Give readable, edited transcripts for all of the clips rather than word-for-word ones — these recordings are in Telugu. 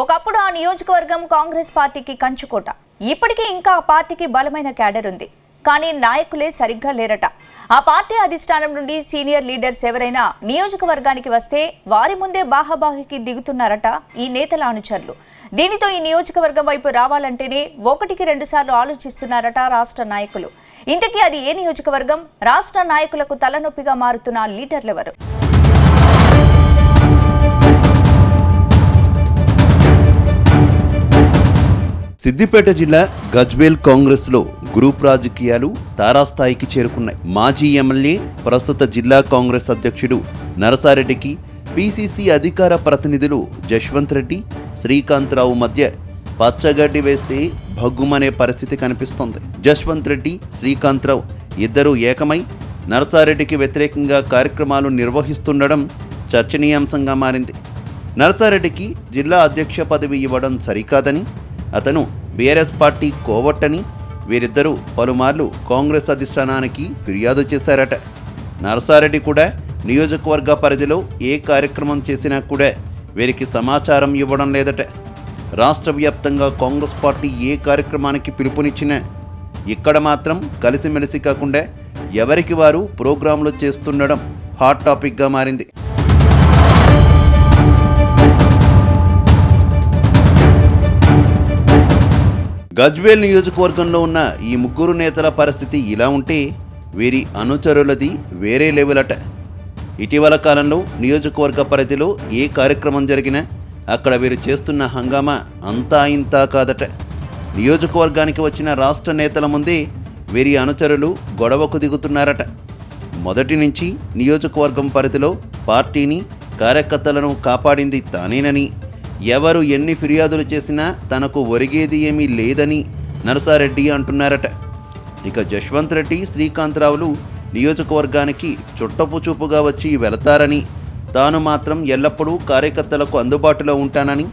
ఒకప్పుడు ఆ నియోజకవర్గం కాంగ్రెస్ పార్టీకి కంచుకోట. ఇప్పటికీ ఇంకా ఆ పార్టీకి బలమైన క్యాడర్ ఉంది. కానీ నాయకులే సరిగ్గా లేరట. ఆ పార్టీ అధిష్టానం నుండి సీనియర్ లీడర్స్ ఎవరైనా నియోజకవర్గానికి వస్తే వారి ముందే బాహాబాహికి దిగుతున్నారట ఈ నేతల అనుచరులు. దీనితో ఈ నియోజకవర్గం వైపు రావాలంటేనే 1కి 2 సార్లు ఆలోచిస్తున్నారట రాష్ట్ర నాయకులు. ఇంతకీ అది ఏ నియోజకవర్గం? రాష్ట్ర నాయకులకు తలనొప్పిగా మారుతున్న లీడర్లెవరు? సిద్దిపేట జిల్లా గజ్వేల్ కాంగ్రెస్ లో గ్రూప్ రాజకీయాలు తారాస్థాయికి చేరుకున్నాయి. మాజీ ఎమ్మెల్యే, ప్రస్తుత జిల్లా కాంగ్రెస్ అధ్యక్షుడు నరసారెడ్డికి పిసిసి అధికార ప్రతినిధులు జశ్వంత్ రెడ్డి, శ్రీకాంతరావు మధ్య పచ్చగడ్డి వేస్తే భగ్గుమనే పరిస్థితి కనిపిస్తోంది. జశ్వంత్ రెడ్డి, శ్రీకాంతరావు ఇద్దరూ ఏకమై నరసారెడ్డికి వ్యతిరేకంగా కార్యక్రమాలు నిర్వహిస్తుండడం చర్చనీయాంశంగా మారింది. నరసారెడ్డికి జిల్లా అధ్యక్ష పదవి ఇవ్వడం సరికాదని, అతను బీఆర్ఎస్ పార్టీ కోవట్టని వీరిద్దరూ పలుమార్లు కాంగ్రెస్ అధిష్టానానికి ఫిర్యాదు చేశారట. నరసారెడ్డి కూడా నియోజకవర్గ పరిధిలో ఏ కార్యక్రమం చేసినా కూడా వీరికి సమాచారం ఇవ్వడం లేదట. రాష్ట్ర వ్యాప్తంగా కాంగ్రెస్ పార్టీ ఏ కార్యక్రమానికి పిలుపునిచ్చినా ఇక్కడ మాత్రం కలిసిమెలిసి కాకుండా ఎవరికి వారు ప్రోగ్రాంలు చేస్తుండడం హాట్ టాపిక్గా మారింది. గజ్వేల్ నియోజకవర్గంలో ఉన్న ఈ ముగ్గురు నేతల పరిస్థితి ఇలా ఉంటే వీరి అనుచరులది వేరే లెవెల్ అట. ఇటీవల కాలంలో నియోజకవర్గ పరిధిలో ఏ కార్యక్రమం జరిగినా అక్కడ వీరు చేస్తున్న హంగామా అంతా ఇంతా కాదట. నియోజకవర్గానికి వచ్చిన రాష్ట్ర నేతల ముందే వీరి అనుచరులు గొడవకు దిగుతున్నారట. మొదటి నుంచి నియోజకవర్గం పరిధిలో పార్టీని, కార్యకర్తలను కాపాడింది తానేనని, ఎవరు ఎన్ని ఫిర్యాదులు చేసినా తనకు ఒరిగేది ఏమీ లేదని నరసారెడ్డి అంటున్నారట. ఇక జశ్వంత్ రెడ్డి, శ్రీకాంతరావులు నియోజకవర్గానికి చుట్టపు చూపుగా వచ్చి వెళతారని, తాను మాత్రం ఎల్లప్పుడూ కార్యకర్తలకు అందుబాటులో ఉంటానని,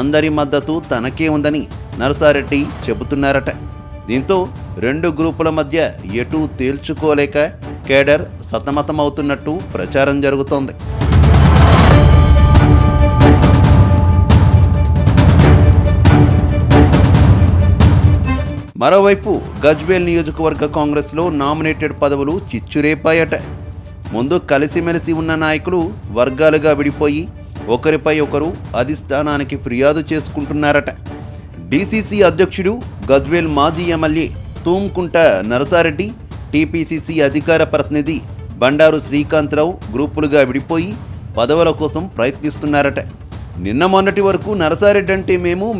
అందరి మద్దతు తనకే ఉందని నరసారెడ్డి చెబుతున్నారట. దీంతో 2 గ్రూపుల మధ్య ఎటూ తేల్చుకోలేక కేడర్ సతమతమవుతున్నట్టు ప్రచారం జరుగుతోంది. మరోవైపు గజ్వేల్ నియోజకవర్గ కాంగ్రెస్లో నామినేటెడ్ పదవులు చిచ్చురేపాయట. ముందు కలిసిమెలిసి ఉన్న నాయకులు వర్గాలుగా విడిపోయి ఒకరిపై ఒకరు అధిష్టానానికి ఫిర్యాదు చేసుకుంటున్నారట. డిసిసి అధ్యక్షుడు, గజ్వేల్ మాజీ ఎమ్మెల్యే తూమ్కుంట నరసారెడ్డి, టీపీసీసీ అధికార ప్రతినిధి బండారు శ్రీకాంతరావు గ్రూపులుగా విడిపోయి పదవుల కోసం ప్రయత్నిస్తున్నారట. నిన్న మొన్నటి వరకు నరసారెడ్డి అంటే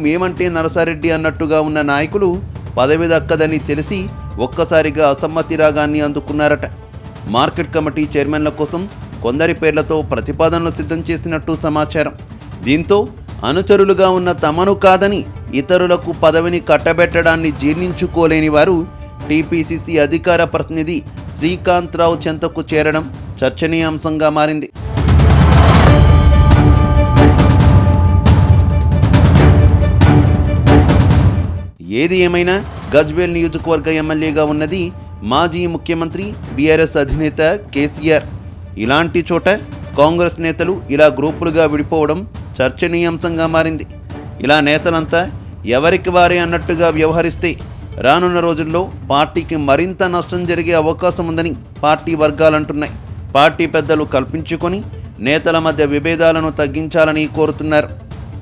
మేమంటే నరసారెడ్డి అన్నట్టుగా ఉన్న నాయకులు పదవి దక్కదని తెలిసి ఒక్కసారిగా అసమ్మతి రాగాన్ని అందుకున్నారట. మార్కెట్ కమిటీ చైర్మన్ల కోసం కొందరి పేర్లతో ప్రతిపాదనలు సిద్ధం చేసినట్టు సమాచారం. దీంతో అనుచరులుగా ఉన్న తమను కాదని ఇతరులకు పదవిని కట్టబెట్టడాన్ని జీర్ణించుకోలేని వారు టీపీసీసీ అధికార ప్రతినిధి శ్రీకాంతరావు చెంతకు చేరడం చర్చనీయాంశంగా మారింది. ఏది ఏమైనా గజ్వేల్ నియోజకవర్గ ఎమ్మెల్యేగా ఉన్నది మాజీ ముఖ్యమంత్రి, బీఆర్ఎస్ అధినేత కేసీఆర్. ఇలాంటి చోట కాంగ్రెస్ నేతలు ఇలా గ్రూపులుగా విడిపోవడం చర్చనీయాంశంగా మారింది. ఇలా నేతలంతా ఎవరికి వారే అన్నట్టుగా వ్యవహరిస్తే రానున్న రోజుల్లో పార్టీకి మరింత నష్టం జరిగే అవకాశం ఉందని పార్టీ వర్గాలంటున్నాయి. పార్టీ పెద్దలు కల్పించుకొని నేతల మధ్య విభేదాలను తగ్గించాలని కోరుతున్నారు.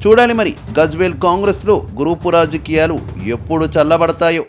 చూడాలి మరి గజ్వేల్ కాంగ్రెస్లో గ్రూపు రాజకీయాలు ఎప్పుడు చల్లబడతాయో.